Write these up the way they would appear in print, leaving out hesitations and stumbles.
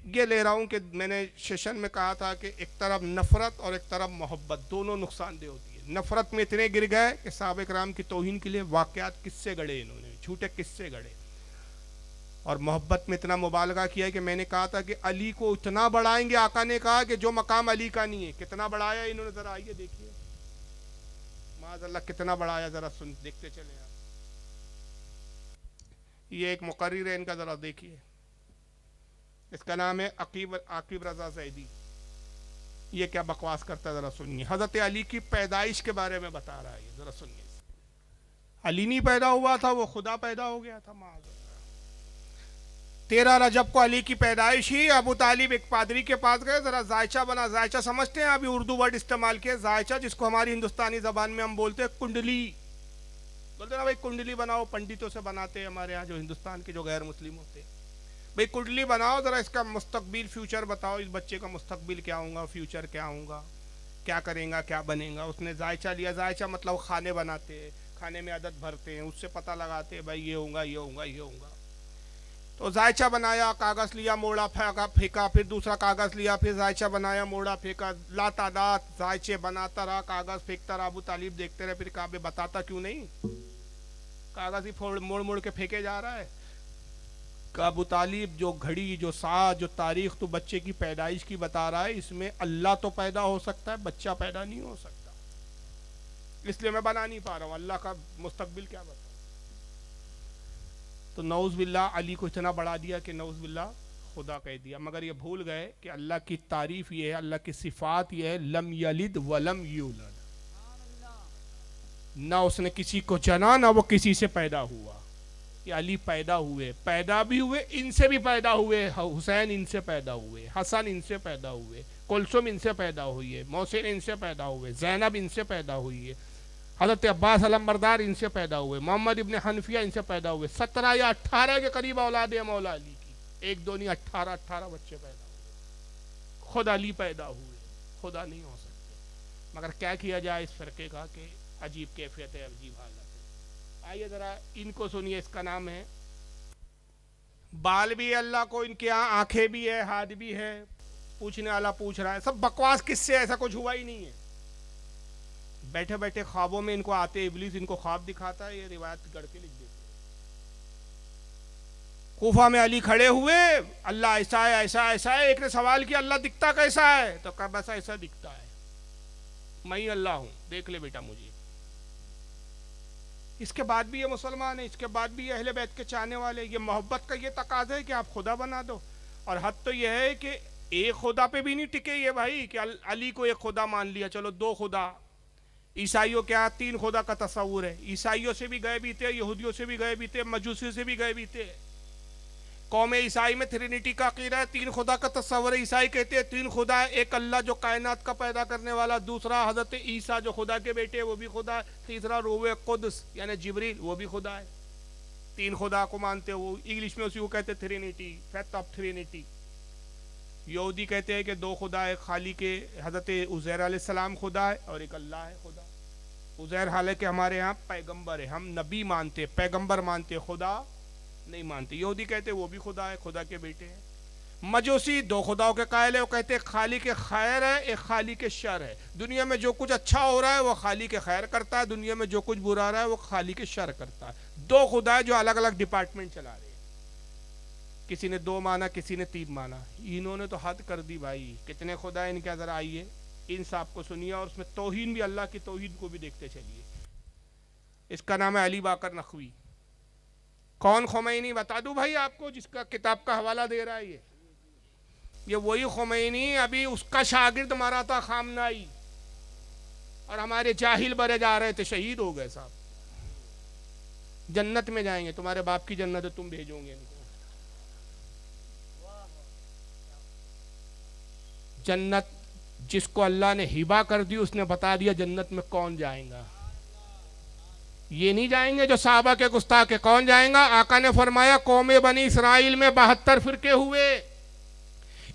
یہ لے رہا ہوں کہ میں نے سیشن میں کہا تھا کہ ایک طرف نفرت اور ایک طرف محبت دونوں نقصان دہ ہوتی ہے. نفرت میں اتنے گر گئے کہ صحابہ کرام کی توہین کے لیے واقعات کس سے گڑے, انہوں نے جھوٹے کس سے گڑے, اور محبت میں اتنا مبالغہ کیا ہے کہ میں نے کہا تھا کہ علی کو اتنا بڑھائیں گے, آقا نے کہا کہ جو مقام علی کا نہیں ہے. کتنا بڑھایا انہوں نے, ذرا آئیے دیکھیے معاذ اللہ کتنا بڑھایا, ذرا سن دیکھتے چلے آپ. یہ ایک مقرر ہے ان کا, ذرا دیکھیے, اس کا نام ہے عاقب رضا زیدی. یہ کیا بکواس کرتا ہے, ذرا سنیے. حضرت علی کی پیدائش کے بارے میں بتا رہا ہے, یہ ذرا سنیے. علی نہیں پیدا ہوا تھا, وہ خدا پیدا ہو گیا تھا. معاذ اللہ. 13 رجب کو علی کی پیدائش ہی. ابو طالب ایک پادری کے پاس گئے, ذرا ذائچہ بنا. ذائچہ سمجھتے ہیں ابھی اردو ورڈ استعمال کیے, ذائچہ جس کو ہماری ہندوستانی زبان میں ہم بولتے ہیں کنڈلی, بولتے ہیں نا بھائی کنڈلی بناؤ, پنڈتوں سے بناتے ہیں ہمارے ہاں جو ہندوستان کے جو غیر مسلم ہوتے ہیں. بھائی کنڈلی بناؤ, ذرا اس کا مستقبل فیوچر بتاؤ, اس بچے کا مستقبل کیا ہوگا, فیوچر کیا ہوگا, کیا کریں گا, کیا بنے گا. اس نے ذائچہ لیا. ذائچہ مطلب کھانے بناتے ہیں, کھانے میں عدد بھرتے ہیں, اس سے پتہ لگاتے ہیں بھائی یہ ہوگا یہ ہوگا یہ ہوگا. تو ذائچہ بنایا, کاغذ لیا, موڑا پھینکا, پھر دوسرا کاغذ لیا, پھر ذائچہ بنایا, موڑا پھینکا, لاتعداد ذائچے بناتا رہا, کاغذ پھینکتا رہا. ابو طالب دیکھتے رہے, پھر کہا بے بتاتا کیوں نہیں, کاغذ ہی موڑ موڑ کے پھینکے جا رہا ہے. کہ ابو طالب جو گھڑی, جو ساعت, جو تاریخ تو بچے کی پیدائش کی بتا رہا ہے, اس میں اللہ تو پیدا ہو سکتا ہے, بچہ پیدا نہیں ہو سکتا, اس لیے میں بنا نہیں پا رہا ہوں. اللہ کا مستقبل کیا بتا. تو نعوذ باللہ علی کو اتنا بڑھا دیا کہ نعوذ باللہ خدا کہہ دیا. مگر یہ بھول گئے کہ اللہ کی تعریف یہ ہے, اللہ کی صفات یہ ہے, لم یلد ولم یولد, نہ اس نے کسی کو جنا نہ وہ کسی سے پیدا ہوا. کہ علی پیدا ہوئے, پیدا بھی ہوئے, ان سے بھی پیدا ہوئے, حسین ان سے پیدا ہوئے, حسن ان سے پیدا ہوئے, کلثوم ان سے پیدا ہوئی ہے, محسن ان سے پیدا ہوئے, زینب ان سے پیدا ہوئی ہے, حضرت عباس علمبردار ان سے پیدا ہوئے, محمد ابن حنفیہ ان سے پیدا ہوئے. 17 یا 18 کے قریب اولاد ہے مولا علی کی, ایک دو نہیں 18 بچے پیدا ہوئے. خود علی پیدا ہوئے, خدا نہیں ہو سکتے. مگر کیا کیا جائے اس فرقے کا کہ عجیب کیفیت ہے, عجیب حالت ہے. آئیے ذرا ان کو سنیے. اس کا نام ہے, بال بھی ہے اللہ کو, ان کے یہاں آنکھیں بھی ہے, ہاتھ بھی ہے. پوچھنے والا پوچھ رہا ہے, سب بکواس کس سے, ایسا کچھ ہوا ہی نہیں ہے. بیٹھے بیٹھے خوابوں میں ان کو آتے, ابلیس ان کو خواب دکھاتا ہے, یہ روایت گڑھ کے لکھ دیتے. کوفہ میں علی کھڑے ہوئے, اللہ ایسا ہے ایسا ایسا ہے. ایک نے سوال کیا اللہ دکھتا کیسا ہے, تو کہا بس ایسا دکھتا ہے, میں ہی اللہ ہوں, دیکھ لے بیٹا مجھے. اس کے بعد بھی یہ مسلمان ہے, اس کے بعد بھی یہ اہل بیت کے چاہنے والے. یہ محبت کا یہ تقاضا ہے کہ آپ خدا بنا دو. اور حد تو یہ ہے کہ ایک خدا پہ بھی نہیں ٹکے یہ بھائی, کہ علی کو ایک خدا مان لیا, چلو 2 خدا. عیسائیوں کے ہاں 3 خدا کا تصور ہے. عیسائیوں سے بھی گئے بھی تھے, یہودیوں سے بھی گئے بھی تھے, مجوسیوں سے بھی گئے بھی تھے. قوم عیسائی میں ٹرینٹی کا عقیدہ ہے, 3 خدا کا تصور ہے. عیسائی کہتے ہیں 3 خدا ہے, ایک اللہ جو کائنات کا پیدا کرنے والا, دوسرا حضرت عیسیٰ جو خدا کے بیٹے وہ بھی خدا ہے, تیسرا روح قدس یعنی جبریل وہ بھی خدا ہے. 3 خدا کو مانتے وہ, انگلش میں اسی کو کہتے ہیں ٹرینٹی, فیتھ آف ٹرینٹی. یہودی کہتے ہیں کہ 2 خدا ہے, خالق حضرت عزیر علیہ السلام خدا ہے اور ایک اللہ ہے خدا. عزیر حالانکہ ہمارے ہاں پیغمبر ہے, ہم نبی مانتے, پیغمبر مانتے, خدا نہیں مانتے. یہودی کہتے وہ بھی خدا ہے, خدا کے بیٹے ہیں. مجوسی 2 خداؤں کے قائل ہے, وہ کہتے خالق خیر ہے, ایک خالق شر ہے. دنیا میں جو کچھ اچھا ہو رہا ہے وہ خالق خیر کرتا ہے, دنیا میں جو کچھ برا ہو رہا ہے وہ خالق شر کرتا ہے. 2 خدا ہے جو الگ الگ ڈپارٹمنٹ چلا رہے ہیں. کسی نے 2 مانا, کسی نے 3 مانا. انہوں نے تو حد کر دی بھائی. کتنے خدا ہیں ان کے, ذرا آئیے ان صاحب کو سنیے, اور اس میں توہین بھی, اللہ کی توحید کو بھی دیکھتے چلیے. اس کا نام ہے علی باقر نقوی. کون خمینی بتا دوں بھائی آپ کو, جس کا کتاب کا حوالہ دے رہا ہے یہ وہی خمینی ابھی اس کا شاگرد مرا تھا خامنائی, اور ہمارے جاہل برے جا رہے تھے, شہید ہو گئے صاحب. جنت میں جائیں گے, تمہارے باپ کی جنت ہے, تم بھیجو گے ان کو. جنت جس کو اللہ نے ہبہ کر دی اس نے بتا دیا جنت میں کون جائیں گا. یہ نہیں جائیں گے جو صحابہ کے گستاخ, کون جائیں گا. آقا نے فرمایا قوم بنی اسرائیل میں 72 فرقے ہوئے,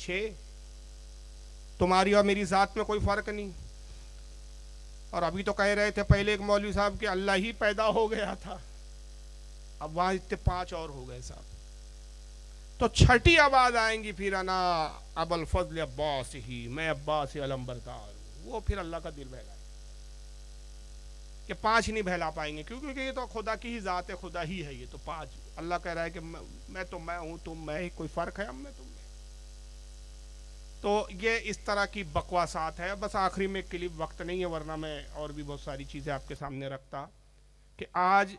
6। تمہاری اور میری ذات میں کوئی فرق نہیں. اور ابھی تو کہہ رہے تھے پہلے ایک مولوی صاحب کہ اللہ ہی پیدا ہو گیا تھا, اب وہاں اتنے 5 اور ہو گئے صاحب. تو چھٹی آواز آئیں گی پھر انا ابو الفضل عباس ہی, میں عباس علم بردار ہوں. وہ پھر اللہ کا دل بہلائے کہ 5 نہیں بہلا پائیں گے, کیونکہ یہ تو خدا کی ہی ذات ہے, خدا ہی ہے یہ تو 5. اللہ کہہ رہا ہے کہ میں تو میں ہوں, تم میں, کوئی فرق ہے ہم میں تم میں. تو یہ اس طرح کی بکواسات ہے. بس آخری میں کلپ, وقت نہیں ہے ورنہ میں اور بھی بہت ساری چیزیں آپ کے سامنے رکھتا, کہ آج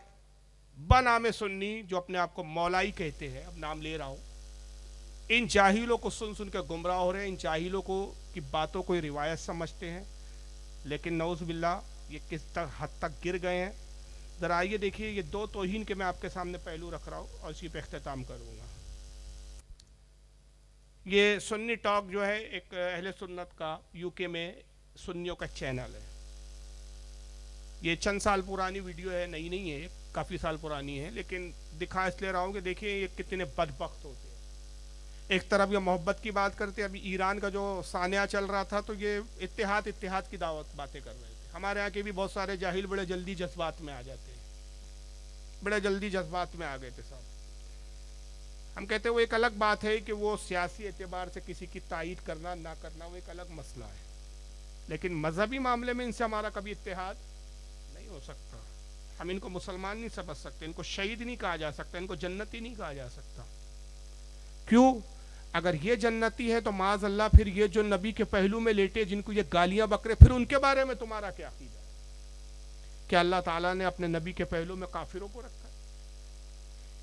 بنام سنی جو اپنے آپ کو مولائی کہتے ہیں, اب نام لے رہا ہوں, ان جاہلوں کو سن سن کے گمراہ ہو رہے ہیں. ان جاہلوں کو کی باتوں کو روایت سمجھتے ہیں, لیکن نعوذ باللہ یہ کس حد تک گر گئے ہیں. ذرا آئیے دیکھیے, یہ 2 توہین کے میں آپ کے سامنے پہلو رکھ رہا ہوں اور اسی پہ اختتام کروں گا. یہ سنی ٹاک جو ہے ایک اہل سنت کا یو کے میں سنیوں کا چینل ہے. یہ چند سال پرانی ویڈیو ہے, نئی نہیں ہے, کافی سال پرانی ہے, لیکن دکھا اس لیے رہا ہوں کہ دیکھیں یہ کتنے بدبخت ہوتے ہیں. ایک طرف یہ محبت کی بات کرتے, ابھی ایران کا جو سانحہ چل رہا تھا تو یہ اتحاد کی دعوت باتیں کر رہے تھے. ہمارے یہاں کے بھی بہت سارے جاہل بڑے جلدی جذبات میں آ جاتے ہیں, بڑے جلدی جذبات میں آ گئے تھے صاحب. ہم کہتے ہیں وہ ایک الگ بات ہے کہ وہ سیاسی اعتبار سے کسی کی تائید کرنا نہ کرنا وہ ایک الگ مسئلہ ہے, لیکن مذہبی معاملے میں ان سے ہمارا کبھی اتحاد نہیں ہو سکتا. ہم ان کو مسلمان نہیں سمجھ سکتے, ان کو شہید نہیں کہا جا سکتا, ان کو جنتی نہیں کہا جا سکتا. کیوں؟ اگر یہ جنتی ہے تو معاذ اللہ پھر یہ جو نبی کے پہلو میں لیٹے جن کو یہ گالیاں بکرے, پھر ان کے بارے میں تمہارا کیا عقیدہ ہے؟ کہ اللہ تعالیٰ نے اپنے نبی کے پہلو میں کافروں کو رکھا ہے.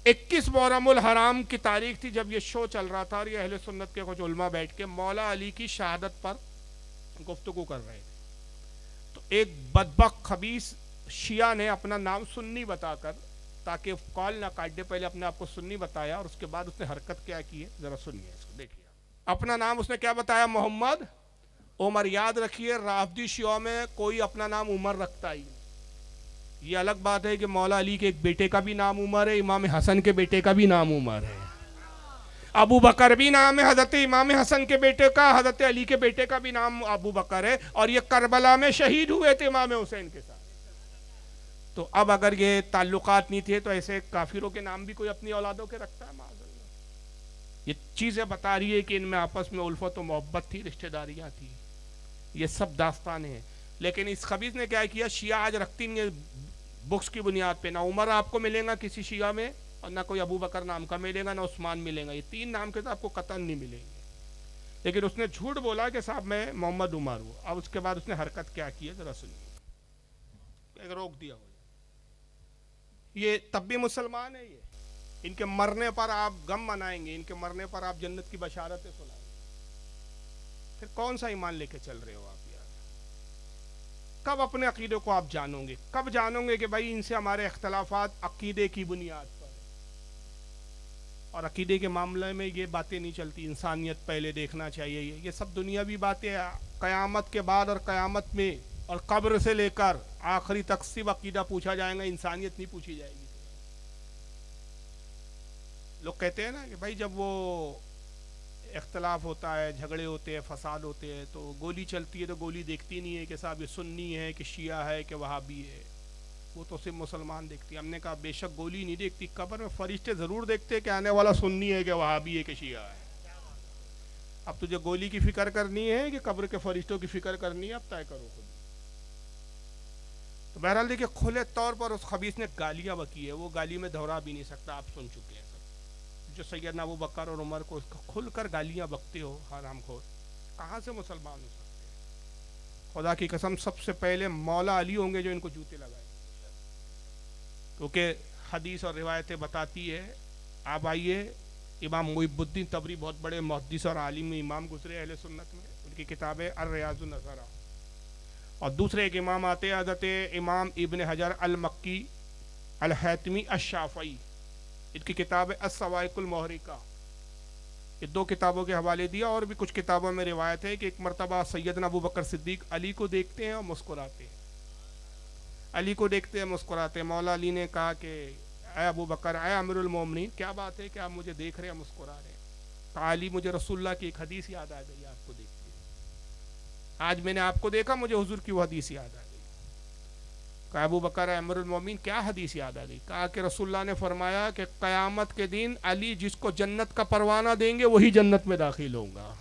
21 محرم الحرام کی تاریخ تھی جب یہ شو چل رہا تھا, اور یہ اہل سنت کے کچھ علماء بیٹھ کے مولا علی کی شہادت پر گفتگو کر رہے تھے. تو ایک بدبخت خبیث شیعہ نے اپنا نام سنی بتا کر, تاکہ کال نہ کاٹ دے, پہلے اپنے آپ کو سنی بتایا اور اس کے بعد اس نے حرکت کیا کی ہے ذرا سنیے اس کو, دیکھیے. اپنا نام اس نے کیا بتایا؟ محمد عمر. یاد رکھیے رافضی شیعوں میں کوئی اپنا نام عمر رکھتا ہی نہیں. یہ الگ بات ہے کہ مولا علی کے ایک بیٹے کا بھی نام عمر ہے, امام حسن کے بیٹے کا بھی نام عمر ہے, ابو بکر بھی نام ہے حضرت امام حسن کے بیٹے کا, حضرت علی کے بیٹے کا بھی نام ابو بکر ہے, اور یہ کربلا میں شہید ہوئے تھے امام حسین کے ساتھ. تو اب اگر یہ تعلقات نہیں تھے تو ایسے کافروں کے نام بھی کوئی اپنی اولادوں کے رکھتا ہے؟ معاذ اللہ. یہ چیزیں بتا رہی ہے کہ ان میں آپس میں الفت و محبت تھی, رشتہ داریاں تھی. یہ سب داستانیں ہیں. لیکن اس خبیث نے کیا کیا, شیعہ آج رکھتی نہیں بکس کی بنیاد پہ, نہ عمر آپ کو ملے گا کسی شیعہ میں, اور نہ کوئی ابو بکر نام کا ملے گا, نہ عثمان ملے گا. یہ 3 نام کے تو آپ کو قطعاً نہیں ملیں گے. لیکن اس نے جھوٹ بولا کہ صاحب میں محمد عمر ہوں. اب اس کے بعد اس نے حرکت کیا کی ہے ذرا سنیے. روک دیا ہو, یہ تب بھی مسلمان ہے. یہ ان کے مرنے پر آپ غم منائیں گے, ان کے مرنے پر آپ جنت کی بشارتیں سنائیں گے. پھر کون سا ایمان لے کے چل رہے ہو آپ یار؟ کب اپنے عقیدے کو آپ جانو گے؟ کب جانو گے کہ بھائی ان سے ہمارے اختلافات عقیدے کی بنیاد پر ہیں؟ اور عقیدے کے معاملے میں یہ باتیں نہیں چلتی. انسانیت پہلے دیکھنا چاہیے. یہ سب دنیاوی باتیں قیامت کے بعد اور قیامت میں اور قبر سے لے کر آخری تک صرف عقیدہ پوچھا جائے گا, انسانیت نہیں پوچھی جائے گی. لوگ کہتے ہیں نا کہ بھائی جب وہ اختلاف ہوتا ہے, جھگڑے ہوتے ہیں, فساد ہوتے ہیں, تو گولی چلتی ہے تو گولی دیکھتی نہیں ہے کہ صاحب یہ سنی ہے کہ شیعہ ہے کہ وہابی ہے, وہ تو صرف مسلمان دیکھتی ہے. ہم نے کہا بے شک گولی نہیں دیکھتی, قبر میں فرشتے ضرور دیکھتے کہ آنے والا سنی ہے کہ وہابی ہے کہ شیعہ ہے. اب تجھے گولی کی فکر کرنی ہے کہ قبر کے فرشتوں کی فکر کرنی ہے, اب طے کرو خود. تو بہرحال دیکھیں کھلے طور پر اس خبیث نے گالیاں بکی ہے, وہ گالی میں دہرا بھی نہیں سکتا, آپ سن چکے ہیں سب. جو سیدنا ابو بکر اور عمر کو کھل کر گالیاں بکتے ہو حرام خور, کہاں سے مسلمان ہو سکتے ہیں؟ خدا کی قسم سب سے پہلے مولا علی ہوں گے جو ان کو جوتے لگائیں, کیونکہ حدیث اور روایتیں بتاتی ہے. آپ آئیے, امام محب الدین تبری بہت بڑے محدث اور عالم امام گزرے اہل سنت میں, ان کی کتاب ہے الریاض النظرہ. اور دوسرے ایک امام آتے ہیں حضرت امام ابن حجر المکی الحیتمی الشافعی, ان کی کتاب ہے الصواعق المحرقہ. یہ 2 کتابوں کے حوالے دیا. اور بھی کچھ کتابوں میں روایت ہے کہ ایک مرتبہ سیدنا ابو بکر صدیق علی کو دیکھتے ہیں اور مسکراتے ہیں, علی کو دیکھتے ہیں مسکراتے ہیں. مولا علی نے کہا کہ اے ابو بکر, اے امیر المومنین, کیا بات ہے کہ آپ مجھے دیکھ رہے ہیں مسکرا رہے ہیں؟ کہا علی مجھے رسول اللہ کی ایک حدیث یاد آ گئی آپ کو دیکھتے ہیں. آج میں نے آپ کو دیکھا مجھے حضور کی وہ حدیث یاد آ گئی. کہا ابو بکر امیر المومنین کیا حدیث یاد آ گئی؟ کہا کہ رسول اللہ نے فرمایا کہ قیامت کے دن علی جس کو جنت کا پروانہ دیں گے وہی جنت میں داخل ہوگا،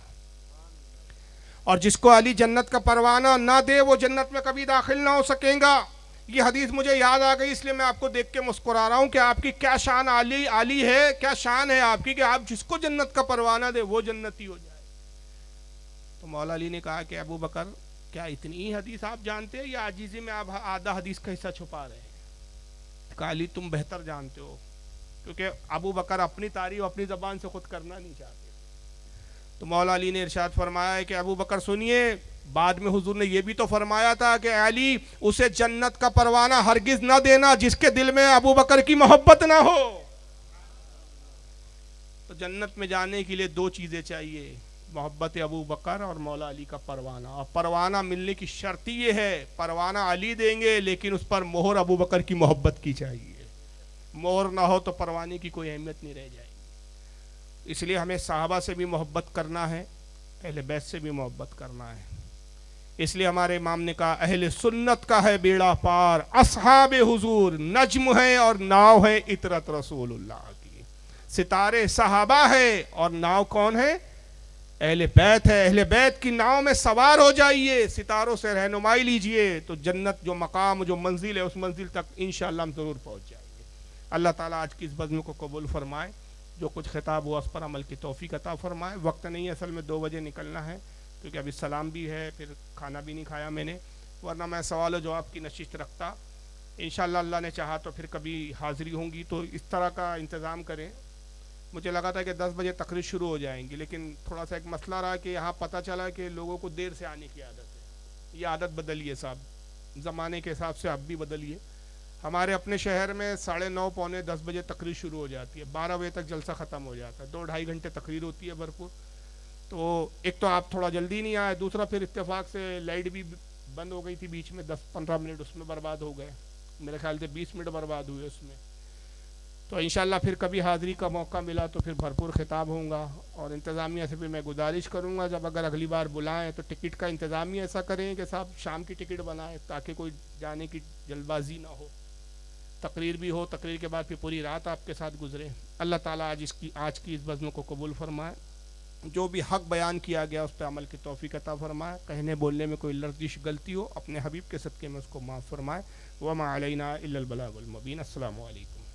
اور جس کو علی جنت کا پروانہ نہ دے وہ جنت میں کبھی داخل نہ ہو سکیں گا. یہ حدیث مجھے یاد آ گئی، اس لیے میں آپ کو دیکھ کے مسکرا رہا ہوں کہ آپ کی کیا شان علی ہے، کیا شان ہے آپ کی کہ آپ جس کو جنت کا پروانہ دے وہ جنتی ہو جائے. تو مولا علی نے کہا کہ ابو بکر کیا اتنی ہی حدیث آپ جانتے ہیں یا عاجزی میں آپ آدھا حدیث کا حصہ چھپا رہے ہیں؟ کہا علی تم بہتر جانتے ہو، کیونکہ ابو بکر اپنی تعریف اپنی زبان سے خود کرنا نہیں چاہتے. تو مولا علی نے ارشاد فرمایا ہے کہ ابو بکر سنیے، بعد میں حضور نے یہ بھی تو فرمایا تھا کہ علی اسے جنت کا پروانہ ہرگز نہ دینا جس کے دل میں ابو بکر کی محبت نہ ہو. تو جنت میں جانے کے لیے دو چیزیں چاہیے، محبت ابو بکر اور مولا علی کا پروانہ. اور پروانہ ملنے کی شرط یہ ہے، پروانہ علی دیں گے لیکن اس پر مہر ابو بکر کی محبت کی چاہیے. مہر نہ ہو تو پروانے کی کوئی اہمیت نہیں رہ جائے گی. اس لیے ہمیں صحابہ سے بھی محبت کرنا ہے، اہل بیت سے بھی محبت کرنا ہے. اس لیے ہمارے امام نے کہا اہل سنت کا ہے بیڑا پار، اصحاب حضور نجم ہیں اور ناؤ ہے اطرت رسول اللہ کی. ستارے صحابہ ہے اور ناؤ کون ہے؟ اہل بیت ہے. اہل بیت کی ناؤ میں سوار ہو جائیے، ستاروں سے رہنمائی لیجئے تو جنت جو مقام جو منزل ہے اس منزل تک انشاءاللہ ہم ضرور پہنچ جائیں گے. اللہ تعالیٰ آج کی اس بزم کو قبول فرمائے، جو کچھ خطاب ہوا اس پر عمل کی توفیق عطا فرمائے. وقت نہیں ہے، اصل میں 2 بجے نکلنا ہے کیونکہ ابھی سلام بھی ہے، پھر کھانا بھی نہیں کھایا میں نے، ورنہ میں سوال و جواب کی نشست رکھتا. انشاءاللہ اللہ نے چاہا تو پھر کبھی حاضری ہوں گی تو اس طرح کا انتظام کریں. مجھے لگا تھا کہ 10 بجے تقریر شروع ہو جائیں گی، لیکن تھوڑا سا ایک مسئلہ رہا کہ یہاں پتہ چلا کہ لوگوں کو دیر سے آنے کی عادت ہے. یہ عادت بدلیے صاحب، زمانے کے حساب سے اب بھی بدلیے. ہمارے اپنے شہر میں 9:30 پونے 10 بجے تقریر شروع ہو جاتی ہے، 12 بجے تک جلسہ ختم ہو جاتا ہے، 2-2.5 گھنٹے تقریر ہوتی ہے بھرپور. تو ایک تو آپ تھوڑا جلدی نہیں آئے، دوسرا پھر اتفاق سے لائٹ بھی بند ہو گئی تھی بیچ میں، 10-15 منٹ اس میں برباد ہو گئے، میرے خیال سے 20 منٹ برباد ہوئے اس میں. تو انشاءاللہ پھر کبھی حاضری کا موقع ملا تو پھر بھرپور خطاب ہوں گا. اور انتظامیہ سے بھی میں گزارش کروں گا جب اگر اگلی بار بلائیں تو ٹکٹ کا انتظام ہی ایسا کریں کہ صاحب شام کی ٹکٹ بنائیں تاکہ کوئی جانے کی جلد بازی نہ ہو، تقریر بھی ہو، تقریر کے بعد پھر پوری رات آپ کے ساتھ گزرے. اللہ تعالیٰ آج کی اس بزم کو قبول فرمائے. جو بھی حق بیان کیا گیا اس پہ عمل کی توفیق عطا فرمائے. کہنے بولنے میں کوئی لرزش غلطی ہو اپنے حبیب کے صدقے میں اس کو معاف فرمائے. وما علینا الا البلاغ المبین. السلام علیکم.